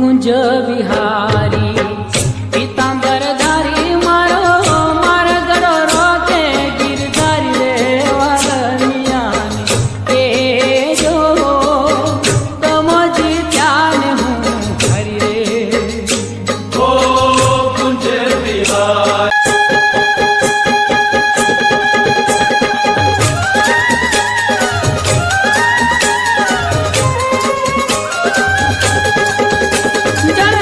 कुंज विहारी पीतांबर धारी मारो मार गड़ो रोके गिरधारी रे वालनिया के जो तमजी ध्यान हूँ हरि रे ओ कुंज विहारी जन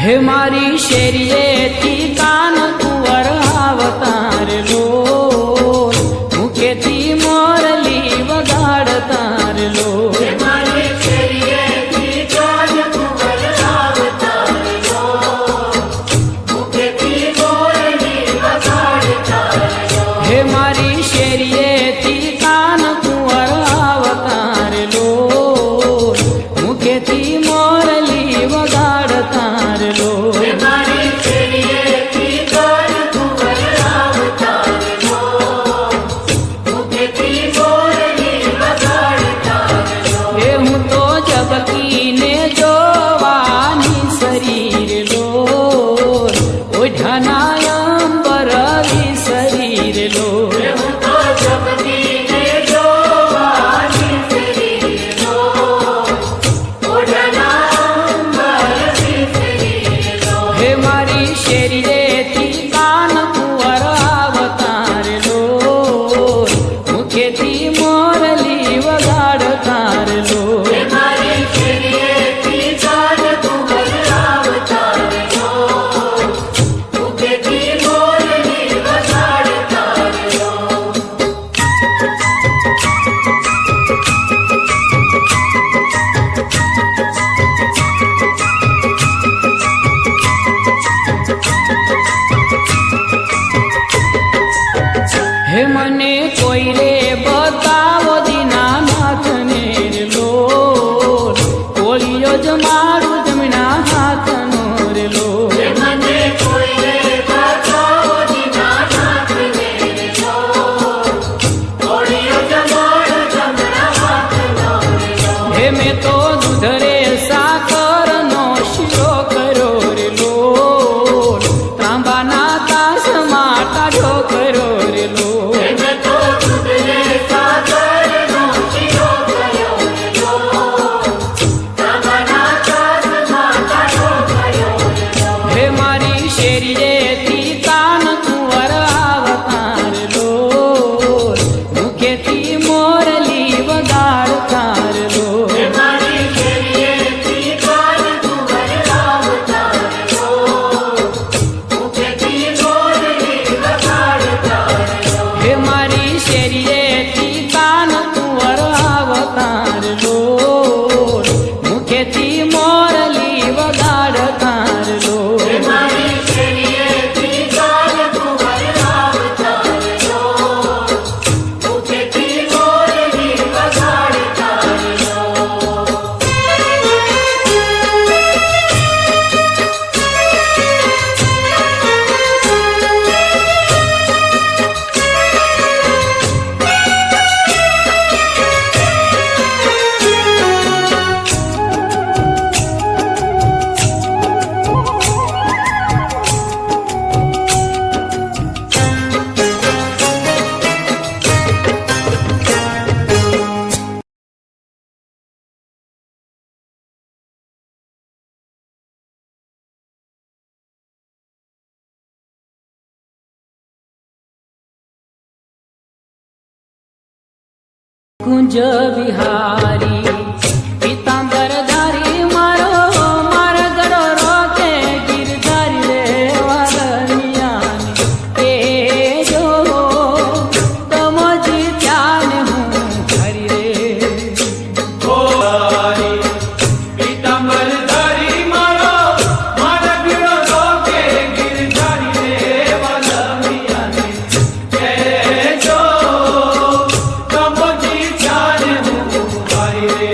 હે મારી શેરીએથી કાન કુંવર આવતાર લો, મુખેથી મોરલી વગાડતાર લો. હે મારી શેરીએથી કાન કુંવર આવતાર લો, મુખેથી મોરલી વગાડતાર લો. હે હું તો જગતીને જોવાની શરીર લો, ઓઢાના અંબરલી શરીર લો. હે મારી શેરીએથી કાન કુંવર આવતાર લો, મુખેથી મોરલી વગાડતાર લો. હે મને કોઈ રે બતાવો દીનાનાથને લો, કોળિયો જ મારું જમણા હાથનો રે લો. હે મેં તો દૂધ રે સાકરનો શીરો કર્યો રે લો, ત્રાંબાના તાસમાં ટાઢો કર્યો રે લો. હે મારી શેરીએથી કાન કુંવર આવતાર લો, મુખેથી મોરલી વગાડતાર લો. હે મારી શેરીએથી કાન કુંવર આવતાર લો, મુખેથી મોરલી વગાડતાર લો. કુંજ વિહારી પીતાંબર ધારી મારો મારગડો રોકે ગિરધારી રે વાલમિયાની એ જો તમજી ત્યાને હું હરી રે. પીતાંબર ધારી મારો મારગડો રોકે ગિરધારી રે વાલમિયાની એ જો તમજી ત્યાને હું હરી રે.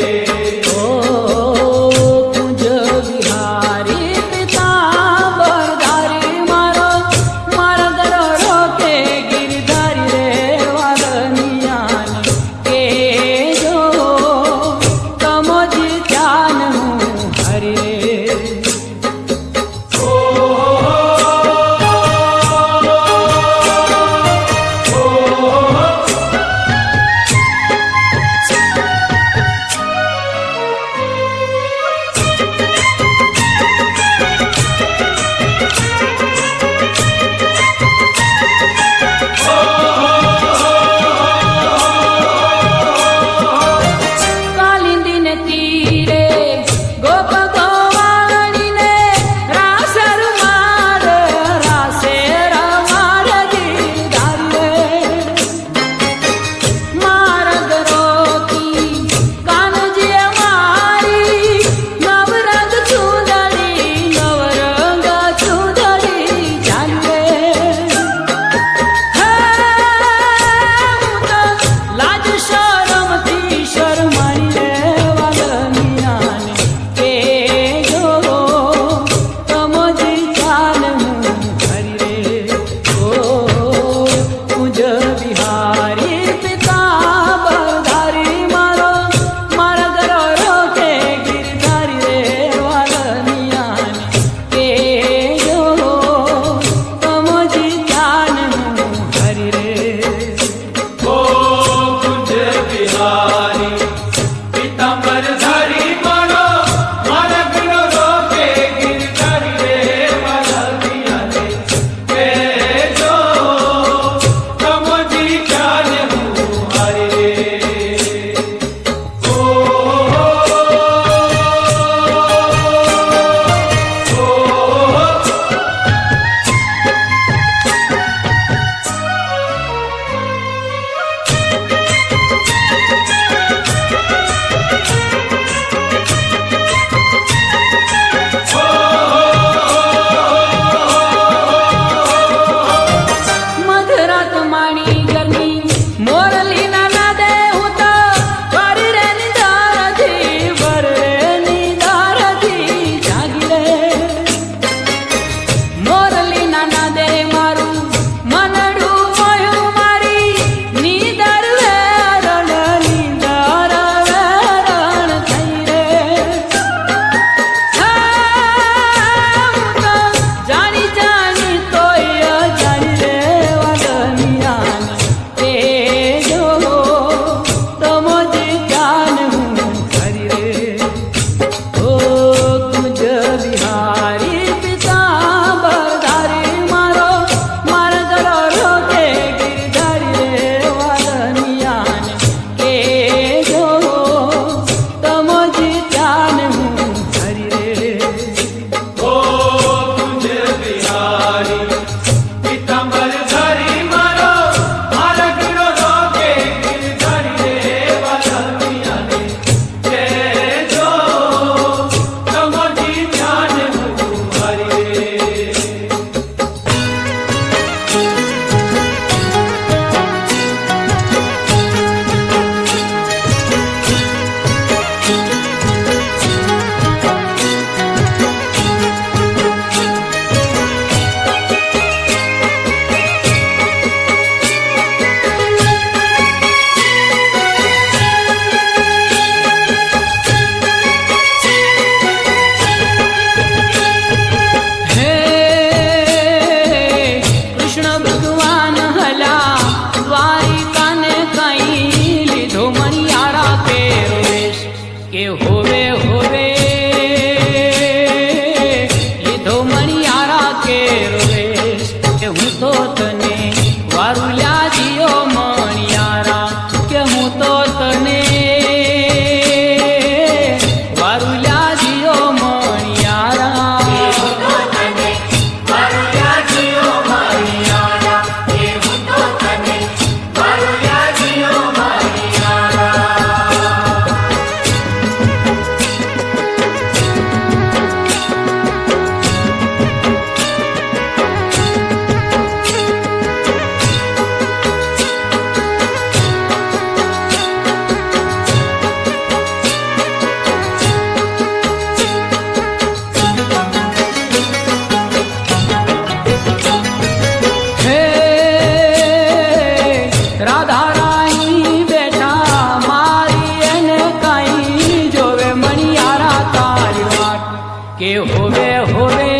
કે હોવે હોવે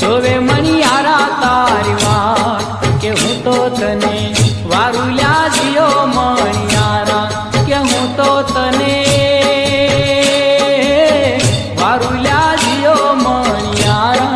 જોવે મણિયારા તારી વાત કે હું તો તને વારું યાદિયો મણિયારા કે હું તો તને વારું યાદિયો મણિયારા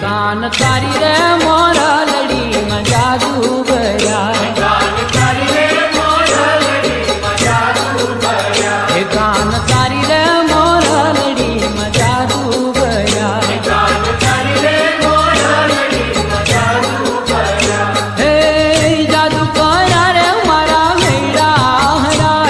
કાન તારી રે મોરા લડી માં જાદુ ગયા કાન તારી રે મોરા લડી માં જાદુ ગયા હે કાન તારી રે મોરા લડી માં જાદુ ગયા કાન તારી રે મોરા લડી માં જાદુ ગયા હે જાદુ કર્યા રે મારા મેરા હરા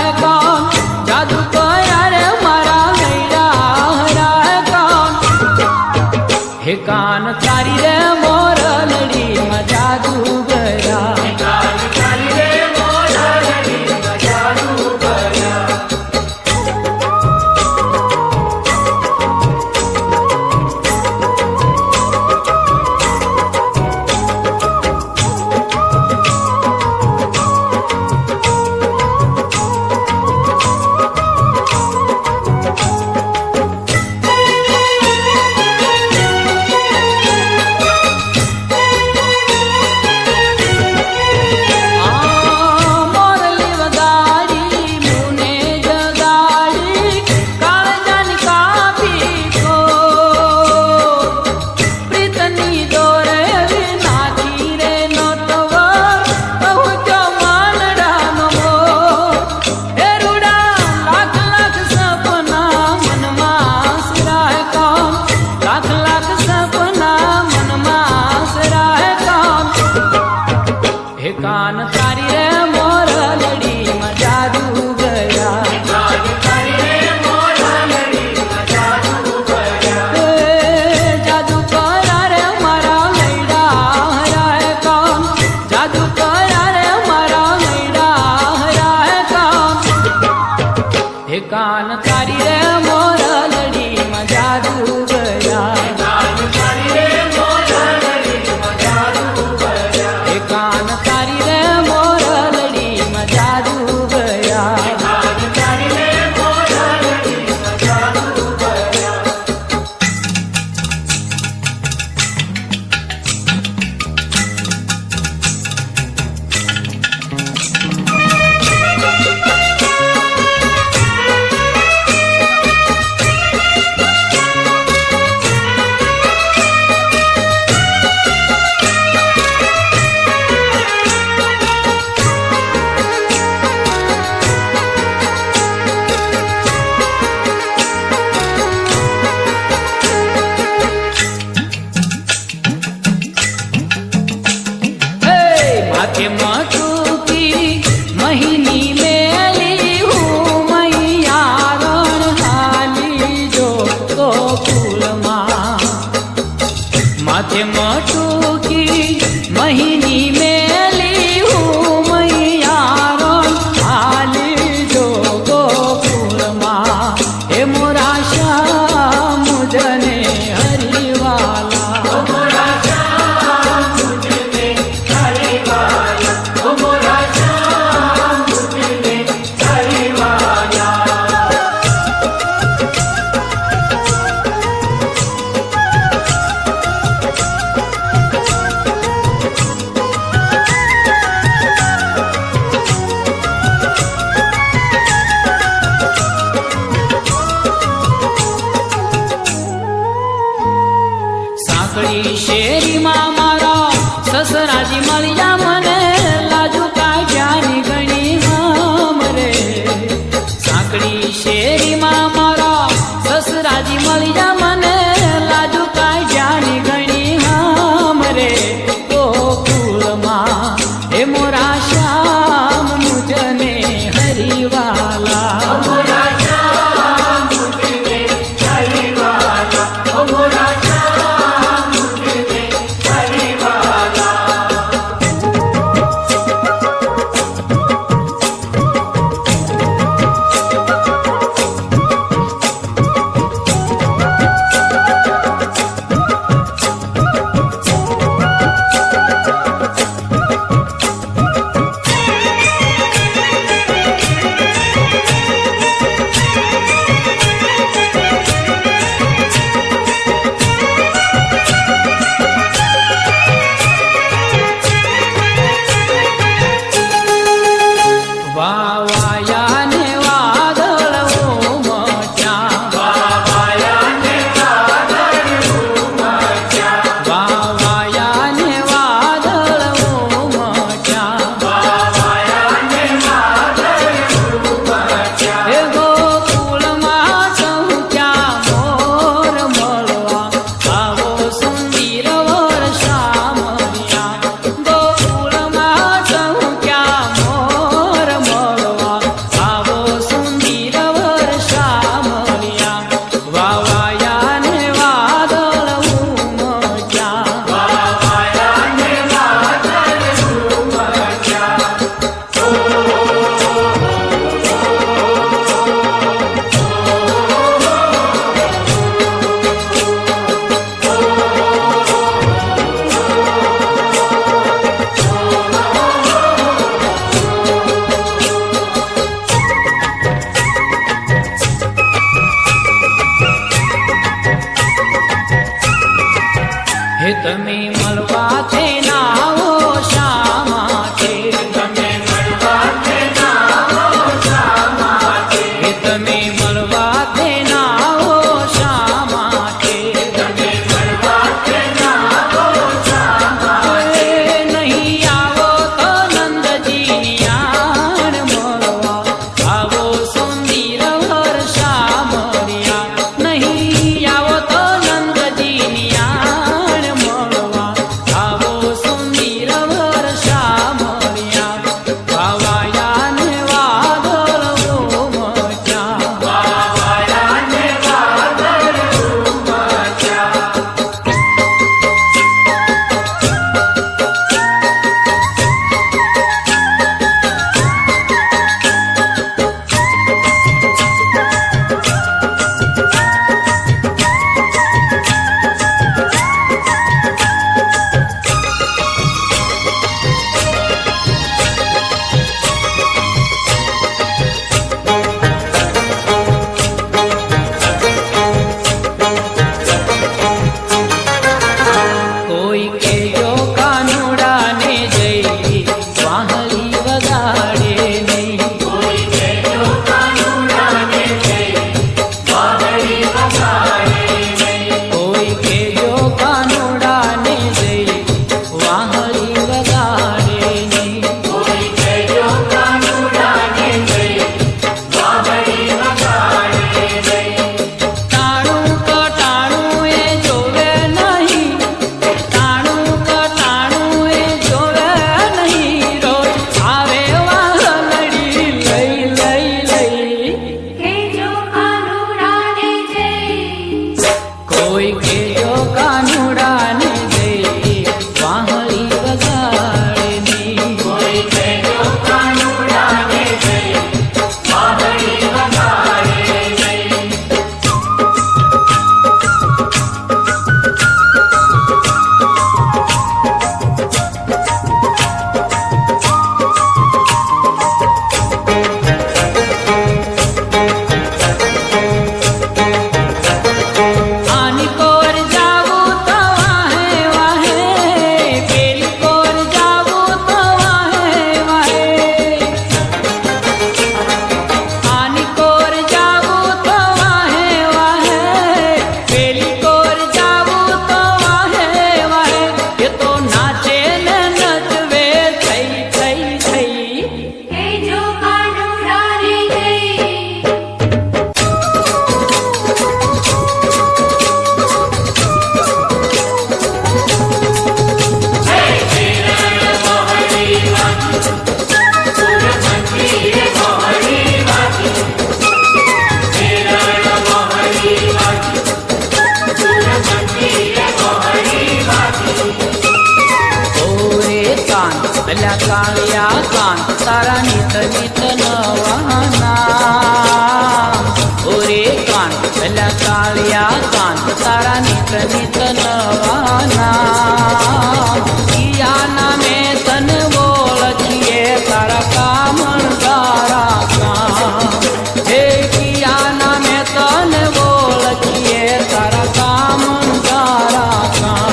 કાન તારી રે મોરલડીમાં જાદુ ગયા કાન તારી રે મોરલડીમાં જાદુ ગયા એ કાન તારી રે મોરલડીમાં જાદુ ગયા કાન તારી રે મોરલડીમાં જાદુ ગયા माथे मटुकी महीनी मेली हूँ मैया रण हाली जो तो फूलमा माथे मटुकी महीनी मेली हूँ मैया रण हाली जो तो फूलमा हे मोरा श्याम मुझने हरिवाला मोरा श्याम मुझने हरिवाला ओ मोरा श्याम मुझने हरिवाला સાંકળી શેરીમાં મારા સસરાજી મળ્યા મને લાજુ કાઢ્યાની ગણી હામ રે સાંકળી શેરીમાં મારા સસરાજી મળ્યા મને લાજુ કાઢ્યાની ગણી હામ રે તો ફૂલમાં હે મોરા શ્યામ મુજને હરિવાલા મોરા શ્યામ મુझने हरिवाला ओ मोरा श्याम मुझने नित नवाना किया नामे तन ओळखिए तारा कामणदारा काम हे किया नामे तन ओळखिए तारा कामणदारा काम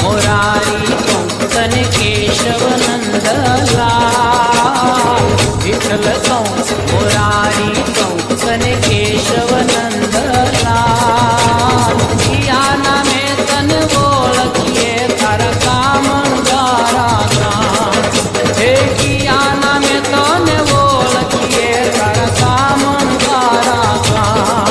मोरारी को तन केशव नंदलाल विठल को मोरारी को तन केशव नंदलाल किया नामे तन ओळखिए तारा कामणदारा काम हे किया नामे तन ओळखिए तारा कामणदारा काम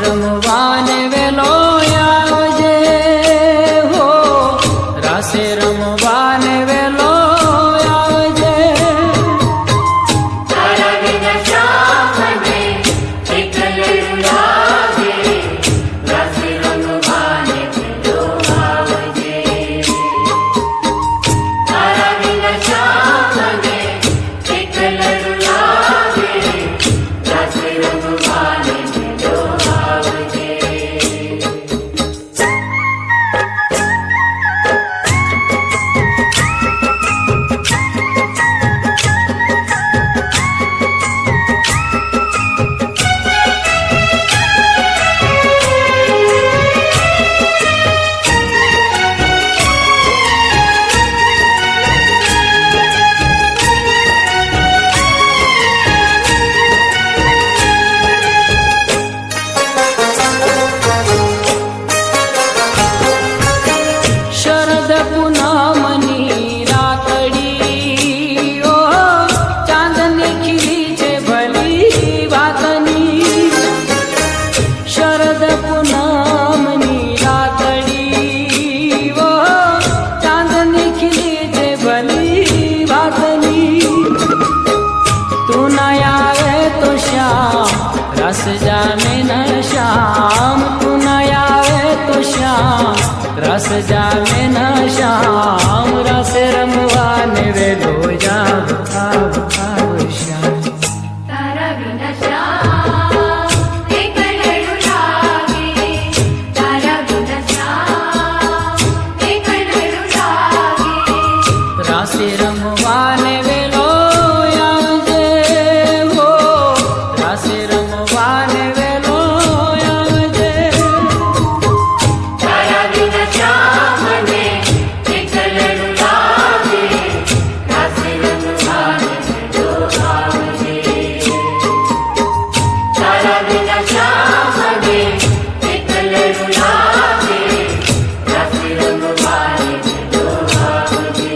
રમવાને વેલો આવજે હો રાસે રમવાને વેલો આવજે તારા વિના શામને એકલડું લાગે રાસે રમવાને વેલો આવજે તારા વિના શામને એકલડું લાગે રાસે રમવાને વેલો આવજે રાસે રમવાને વેલો આવજે હો રાસે રમવાને વેલો આવજે તારા વિના શ્યામને એકલડું લાગે રાસે રમવાને વેલો આવજે તારા વિના શ્યામને એકલડું લાગે રાસે રમવાને વેલો આવજે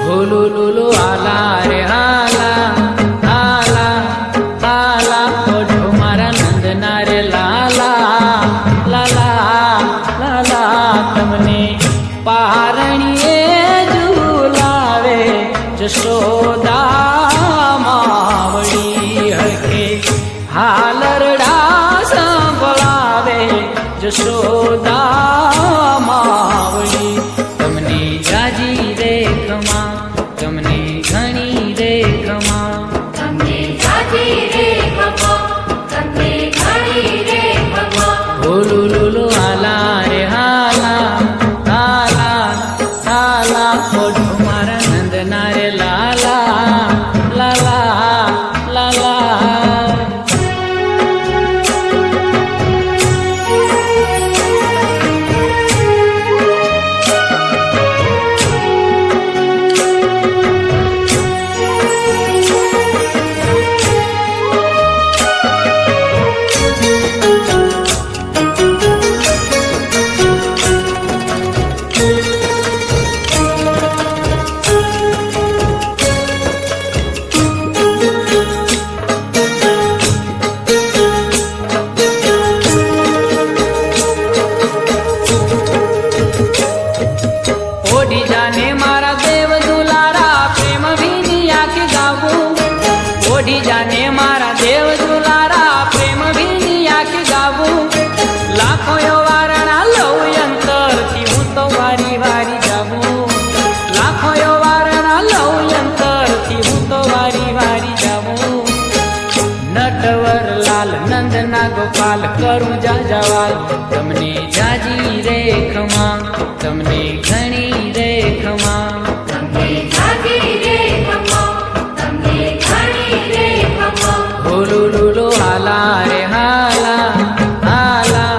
હોલો લોલો આલા રે હાલા હાલા હાલા ઓઢો મારા નંદના રે લાલા લાલા લાલા તમને પારણીએ ઝુલાવે જશોદા માવડી હરખે હાલરડા સંભળાવે જશોદા માવડી તમને જાજી રે ખમા તમને ઘણી રે ખમા તમને જાજી રે ખમો તમને ઘણી રે ખમો હોલો લોલો હાલા રે હાલા હાલા હાલા ઓઢો મારા નંદના રે લાલા લાલા લાલા ઓઢી જાને મારા દેવ દુલારા પ્રેમ ભીની આંખ ગાવું ઓઢી જાને મારા દેવ દુલારા પ્રેમ ભીની આંખ ગાવું લાખો વારણા લઉં અંતરથી હું તો વારી વારી જાવું લાખો વારણા લઉં અંતરથી હું તો વારી વારી જાવું નટવર લાલ નંદના ગોપાલ કરું જાજવાલ તમને જાજી રે ખમા તમને ઘણી રે ખમા તમને જાજી રે ખમો તમને ઘણી રે ખમો હોલો લોલો હાલા રે હાલા હાલા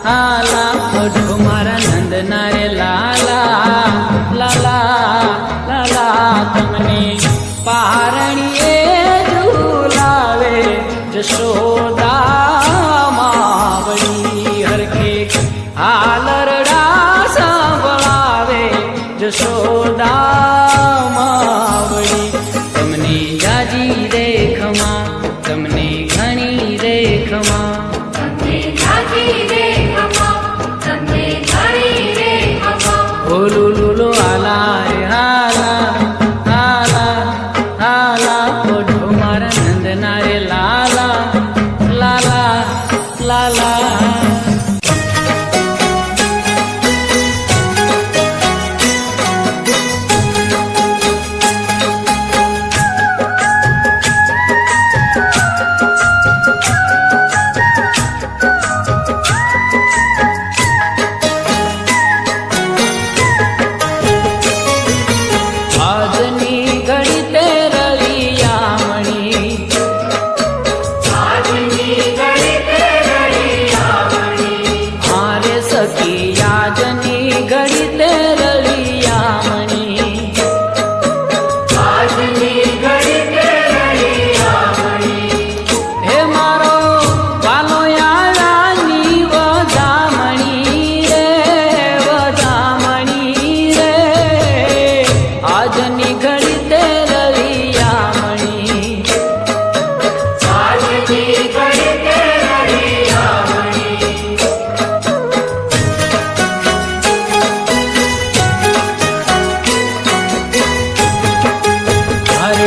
હાલા ઓઢો મારા નંદના રે લાલા લાલા લાલા તમને પારણીએ ઝુલાવે જશોદા માવડી હરખે હાલરડા સંભળાવે જશોદા માવડી તમને જાજી રે ખમા તમને ઘણી રે ખમા તમને જાજી રે ખમો તમને ઘણી રે ખમો હોલો લોલો હાલા રે હાલા હાલા હાલા ઓઢો મારા નંદના રે લાલા લાલા લાલા આજની ઘડી તે રળિયામણી આજની ઘડી તે રળિયામણી હારે સખી આજની ઘડી તે રળિયામણી આજની ઘડી તે રળિયામણી હે મારો વાલો યારાની વધામણી રે આજની ઘડી તે રળિયામણી આજની ઘડી તે રળિયામણી હરે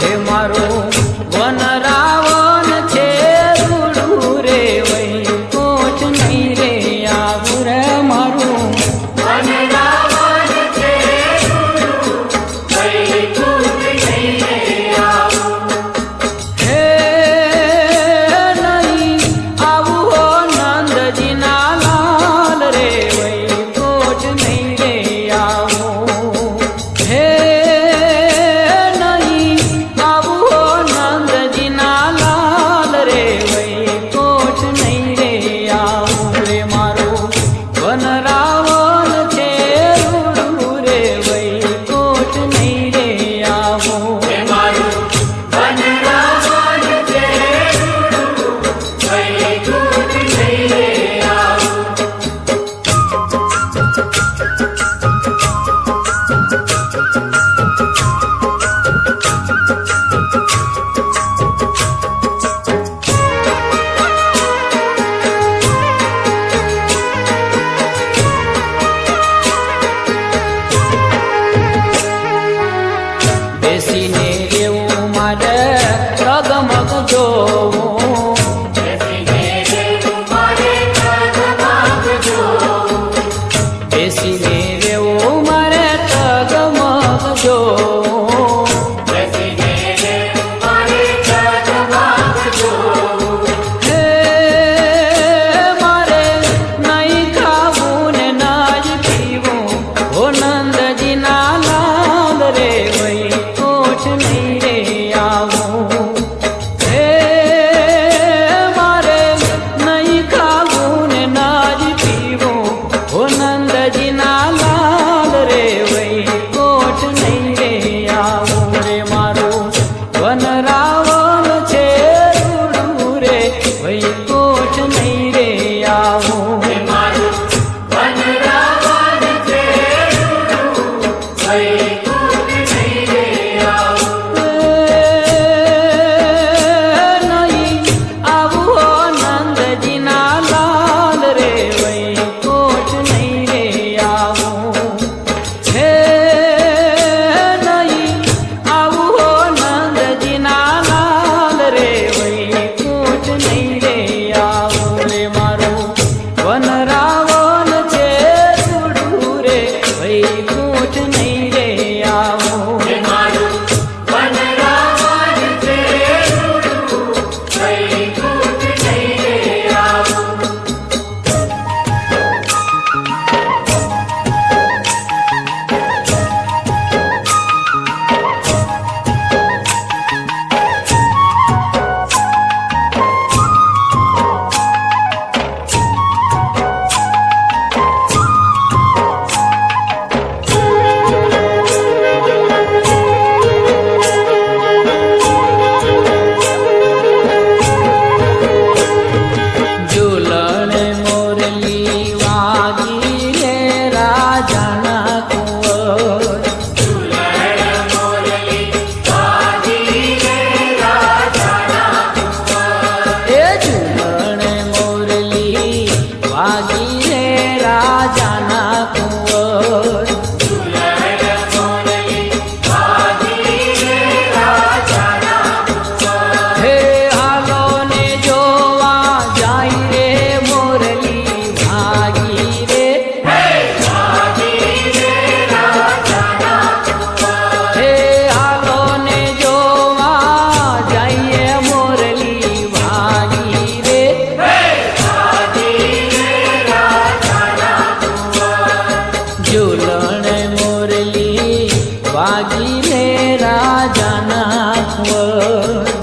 હે મારો વન રાવણ છે રૂડું રે વૈકુંઠ નહીં રે આવું રે મારું હે નહીં આવું હો નંદજીના લાલ રે વૈકુંઠ નહીં રે આવું હે નહીં આવું હો નંદજીના લાલ રે વૈકુંઠ નહીં રે આવું રે મારું વન રાવણ છે રૂડું રે વૈકુંઠ નહીં રે આવું બેસીને એવું મારે રગમગ જોવું બેસીને રેવું મારે તગમગ જોવું હે મારે નહીં ખાવું ને ના જ પીવું હો નંદજીના લાલ રે વૈકુંઠ નહીં રે આવું હે મારે નહીં ખાવું ને ના જ પીવું હો નંદજીના લાલ રે વૈકુંઠ નહીં રે આવું રે મારું વન રાવણ છે રૂડું રે વૈકુંઠ નહીં રે આવું નહીં આવું હો નંદજીના લાલ રે વૈકુંઠ નહીં રે આવું હે નહીં આવું હો નંદજીના લાલ રે વૈકુંઠ નહીં રે આવું રે મારું વન રાવણ છે રૂડું રે વૈકુંઠ નહીં રે આવું ઝૂલણ મોરલી વાગી રે રાજાના કુંવર એ ઝૂલણ મોરલી વાગી રે રાજાના કુંવર હે હાલો ને જોવા જાય રે મોરલી ભાગી રે હે હાલો ને જોવા જઈએ મોરલી ભાગી રે ઝૂલણ મોરલી વાગી રે રાજાના કુંવર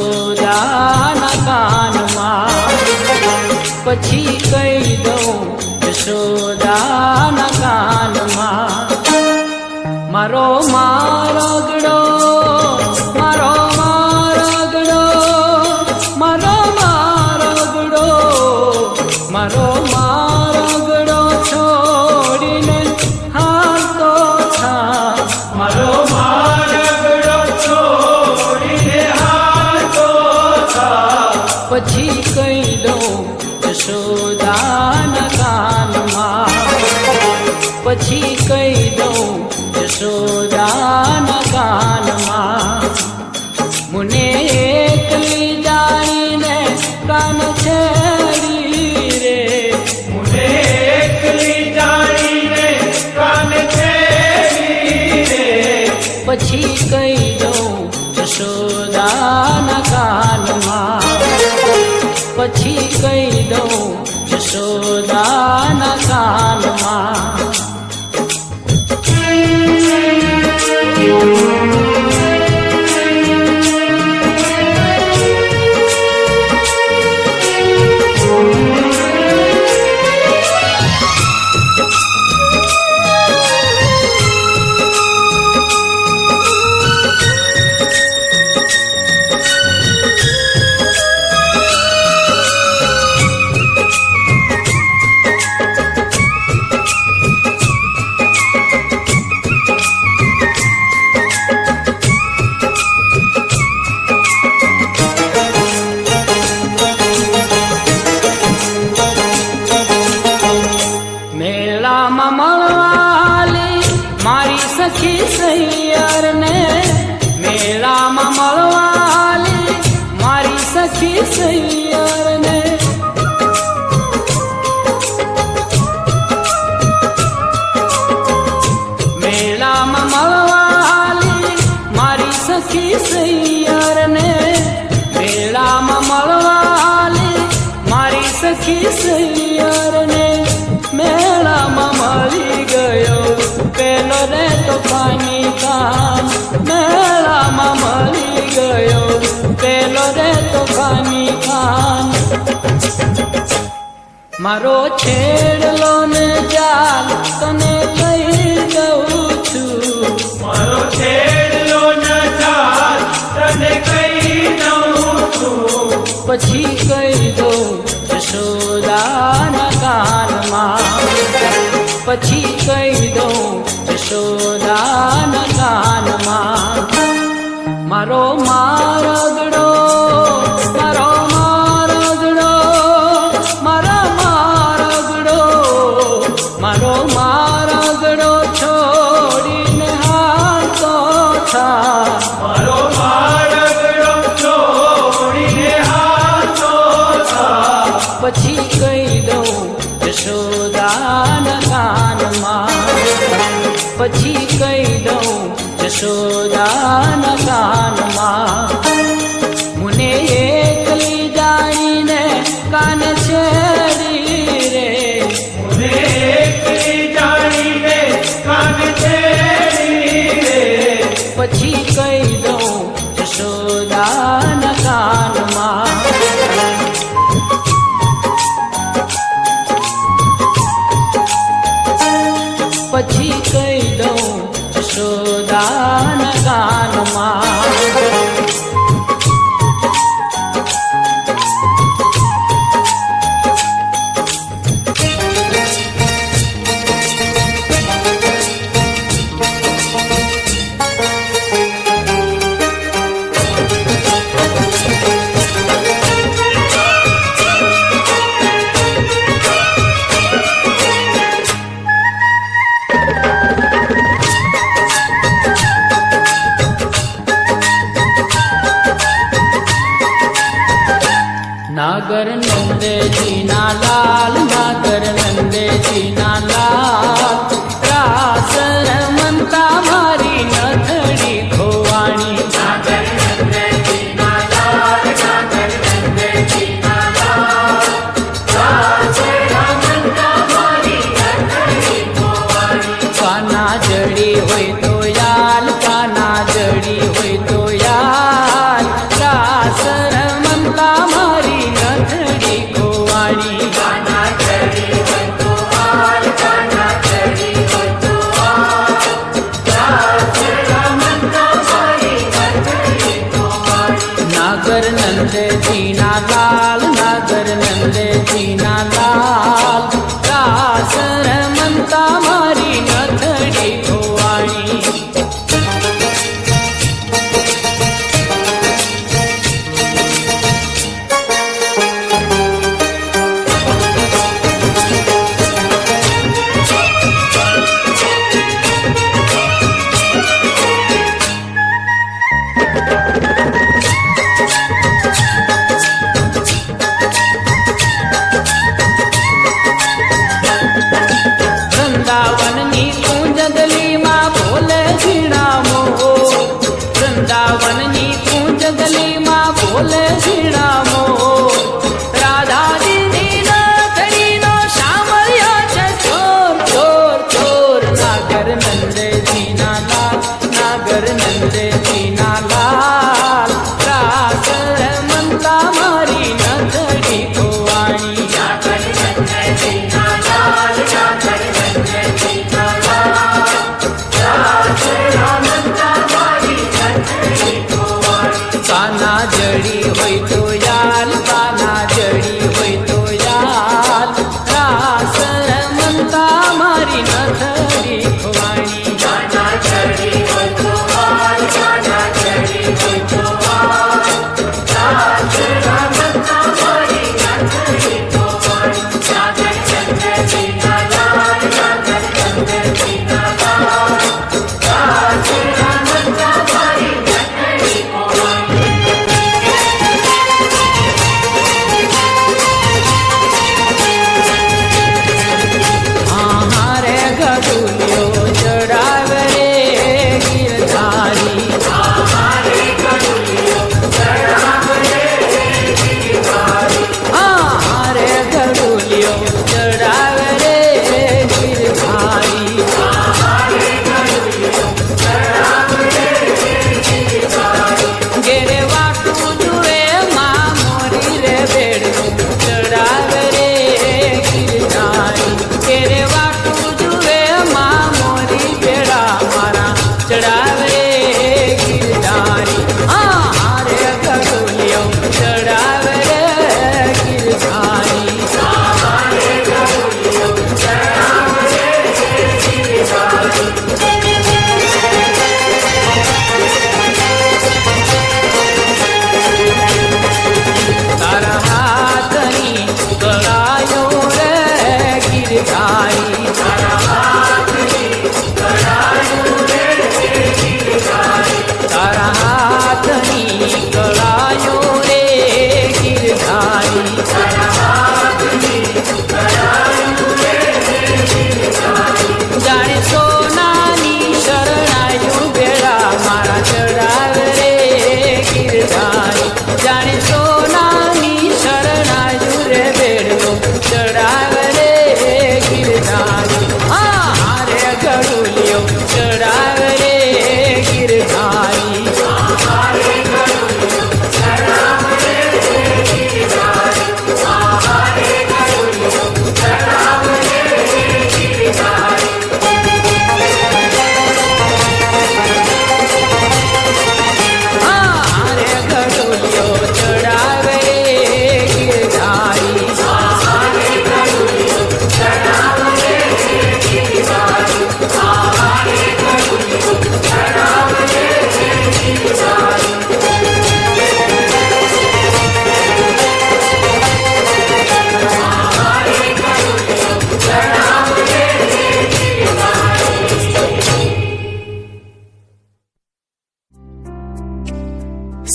યશોદાના કાનમાં પછી કહી દઉં યશોદાના કાનમાં મારો મારગડો મારો મારગડો મારો મારગડો મારો મારગડો છોડીને હાલતો થા મારો મારગડો છોડીને હાલતો થા પછી કહી દઉં યશોદાના કાનમાં પછી કહી દઉં યશોદાના કાનમાં મુને એકલી જાણીને કાન છેડી રે મુને એકલી જાણીને કાન છેડી રે પછી કહી દઉં યશોદાના કાનમાં પછી કહી દઉં યશોદાના કાનમાં મેળામાં મળવાલી મારી સખી સૈયરને મેળામાં મળવાલી મારી સખી સૈયરને મેળામાં મળવાલી મારી સખી સૈયરને મેળામાં મળવાલી મારી સખી સૈયરને મેળામાં મળી ગયો પેલો રે તોફાની કાન મેળામાં મળી ગયો પેલો રે તોફાની કાન મારો છેડલો ને જાલ તને કહી દઉં છું મારો છેડલો ને જાલ તને કહી દઉં છું પછી કહી દઉં યશોદાના કાનમાં પછી કહી દઉં યશોદાના કાનમાં મારો મારગડો મારો મારગડો મારા મારગડો મારો મારગડો છોડીને હાલતો થા મારો મારગડો છોડીને હાલતો થા પછી કહી દઉં યશોદાના કાનમાં પછી કહી દઉં યશોદાના કાનમાં મુને એકલી જાણીને કાન છેડી રે મુને એકલી જાણીને કાન છેડી રે પછી કહી દઉં યશોદાના કાનમાં પછી કહી દઉં યશોદાના કાનમાં नागर नंदे जी ना लाल नागर नंदे जी ना लाल रास रमंता मारी नथड़ी खोवाणी नागर नंदे जी ना लाल नागर नंदे जी ना लाल रास रमंता मारी नथड़ी खोवाणी काना जड़ी होय तो याल काना जड़ी होय तो याल रास નંદજીના લાલ નાગર નંદજીના લાલ રાસ રમતા મારી નથડી ખોવાણી વૃંદાવનની કુંજગલીમાં બોલે ઝીણામો વૃંદાવનની કુંજગલીમાં બોલે ઝીણામો રાધાજીની નથડીનો સાંભળ્યો છે ચોર ચોર ચોર નાગર નંદજીના લાલ નાગર નંદજીના લાલ રાસ રમતા મારી નથડી ખોવાણી કાના જડી હોય તો યાર કાના જડી હોય તો યાર રાસ રમતા મારી નથડી ખોવાણી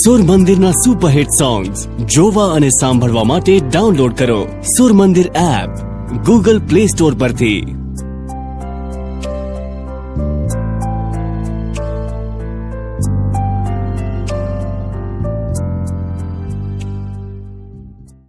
સુર મંદિરના સુપરહિટ સોંગ્સ જોવા અને સાંભળવા માટે ડાઉનલોડ કરો સુર મંદિર એપ ગૂગલ પ્લે સ્ટોર પરથી।